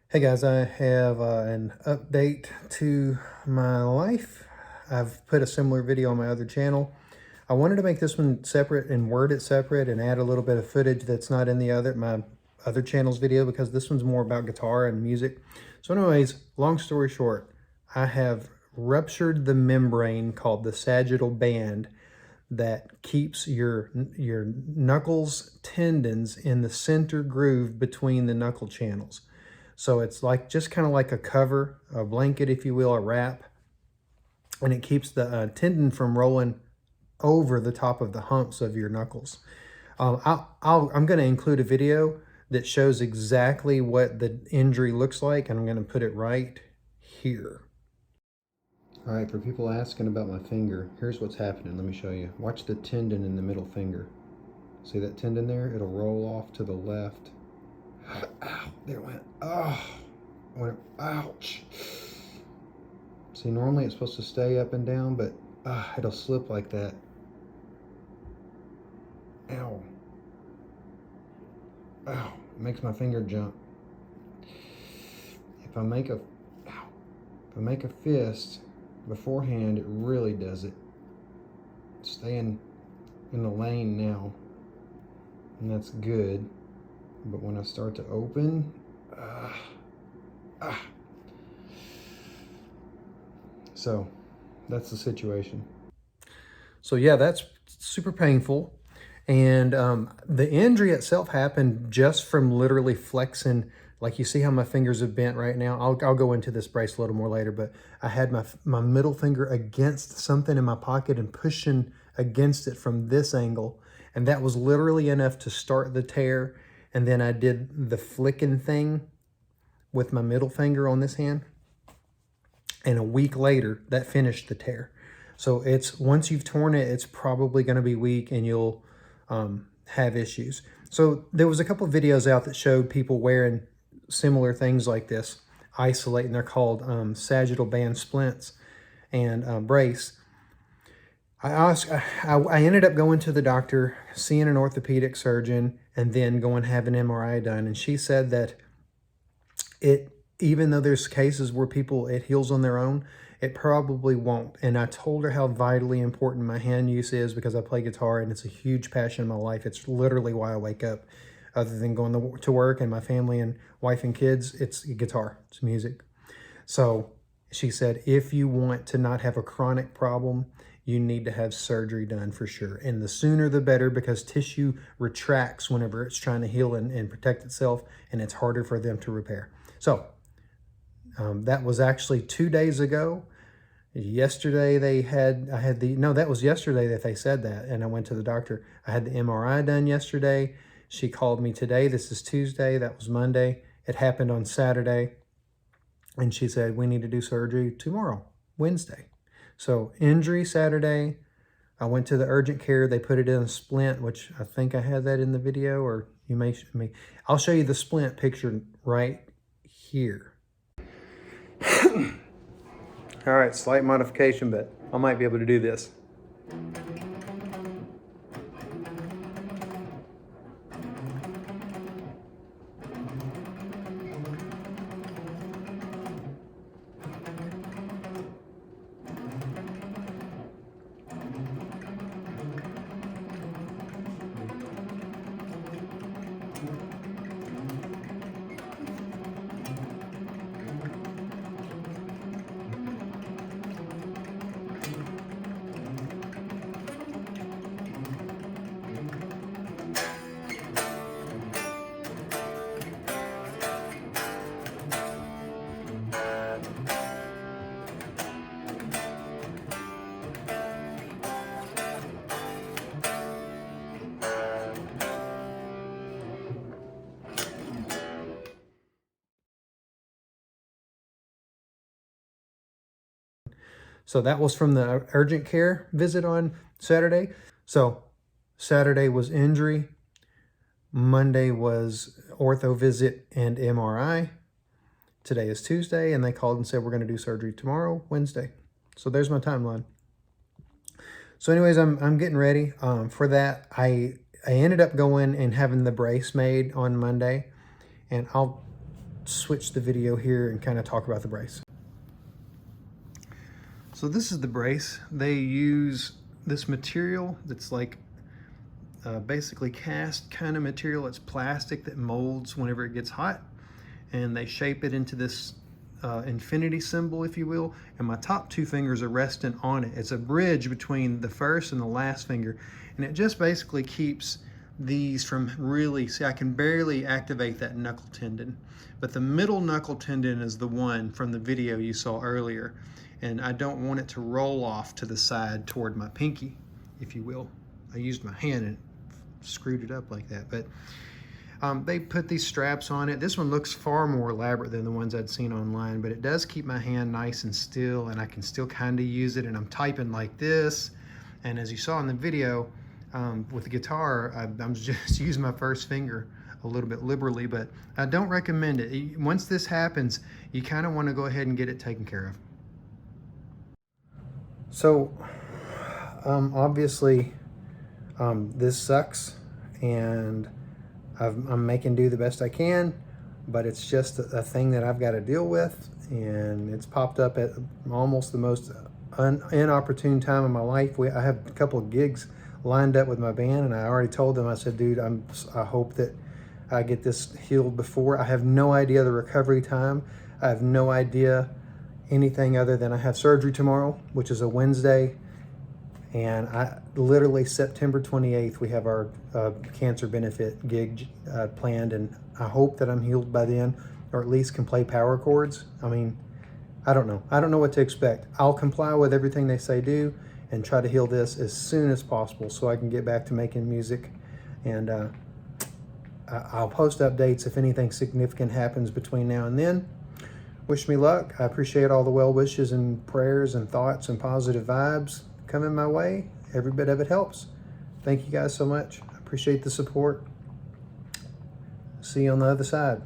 Hey guys, I have an update to my life. I've put a similar video on my other channel. I wanted to make this one separate and word it separate and add a little bit of footage that's not in my other channel's video because this one's more about guitar and music. So anyways, long story short, I have ruptured the membrane called the sagittal band that keeps your knuckles tendons in the center groove between the knuckle channels. So it's like just kind of like a cover, a blanket, if you will, a wrap, and it keeps the tendon from rolling over the top of the humps of your knuckles. I'm going to include a video that shows exactly what the injury looks like, and I'm going to put it right here. All right, for people asking about my finger, here's what's happening. Let me show you. Watch the tendon in the middle finger. See that tendon there? It'll roll off to the left. Ow, there it went. Oh, ouch. See, normally it's supposed to stay up and down, but it'll slip like that. Ow. Ow, it makes my finger jump. If I make a fist beforehand, it really does it. Staying in the lane now, and that's good. But when I start to open, so that's the situation. So yeah, that's super painful. And the injury itself happened just from literally flexing. Like you see how my fingers have bent right now. I'll go into this brace a little more later, but I had my middle finger against something in my pocket and pushing against it from this angle. And that was literally enough to start the tear. And then I did the flicking thing with my middle finger on this hand. And a week later, that finished the tear. So it's once you've torn it, it's probably going to be weak and you'll have issues. So there was a couple of videos out that showed people wearing similar things like this, isolating. They're called sagittal band splints and brace. I ended up going to the doctor, seeing an orthopedic surgeon, and then going to have an MRI done. And she said that even though there's cases where it heals on their own, it probably won't. And I told her how vitally important my hand use is because I play guitar and it's a huge passion in my life. It's literally why I wake up. Other than going to work and my family and wife and kids, it's guitar, it's music. So she said, if you want to not have a chronic problem, you need to have surgery done for sure. And the sooner the better, because tissue retracts whenever it's trying to heal and protect itself, and it's harder for them to repair. So that was actually 2 days ago. Yesterday that was yesterday that they said that, and I went to the doctor. I had the MRI done yesterday. She called me today. This is Tuesday. That was Monday. It happened on Saturday. And she said, we need to do surgery tomorrow, Wednesday. So injury Saturday. I went to the urgent care. They put it in a splint, which I think I had that in the video, or you may. I'll show you the splint picture right here. All right, slight modification, but I might be able to do this. So that was from the urgent care visit on Saturday. So Saturday was injury. Monday was ortho visit and MRI. Today is Tuesday, and they called and said we're going to do surgery tomorrow, Wednesday. So there's my timeline. So anyways, I'm getting ready for that. I ended up going and having the brace made on Monday, and I'll switch the video here and kind of talk about the brace. So this is the brace. They use this material that's like basically cast kind of material. It's plastic that molds whenever it gets hot, and they shape it into this infinity symbol, if you will, and my top two fingers are resting on it. It's a bridge between the first and the last finger, and it just basically keeps these from really, see, I can barely activate that knuckle tendon, but the middle knuckle tendon is the one from the video you saw earlier, and I don't want it to roll off to the side toward my pinky, if you will. I used my hand and screwed it up like that, but they put these straps on it. This one looks far more elaborate than the ones I'd seen online, but it does keep my hand nice and still, and I can still kind of use it, and I'm typing like this. And as you saw in the video, with the guitar, I'm just using my first finger a little bit liberally, but I don't recommend it. Once this happens, you kind of want to go ahead and get it taken care of. So, obviously, this sucks, and I'm making do the best I can, but it's just a thing that I've got to deal with, and it's popped up at almost the most inopportune time of my life. I have a couple of gigs lined up with my band, and I already told them, I said, dude, I hope that I get this healed before. I have no idea the recovery time. I have no idea anything other than I have surgery tomorrow, which is a Wednesday, and I literally September 28th, we have our cancer benefit gig planned, and I hope that I'm healed by then, or at least can play power chords. I mean, I don't know. I don't know what to expect. I'll comply with everything they say do and try to heal this as soon as possible so I can get back to making music. And I'll post updates if anything significant happens between now and then. Wish me luck. I appreciate all the well wishes and prayers and thoughts and positive vibes coming my way. Every bit of it helps. Thank you guys so much. I appreciate the support. See you on the other side.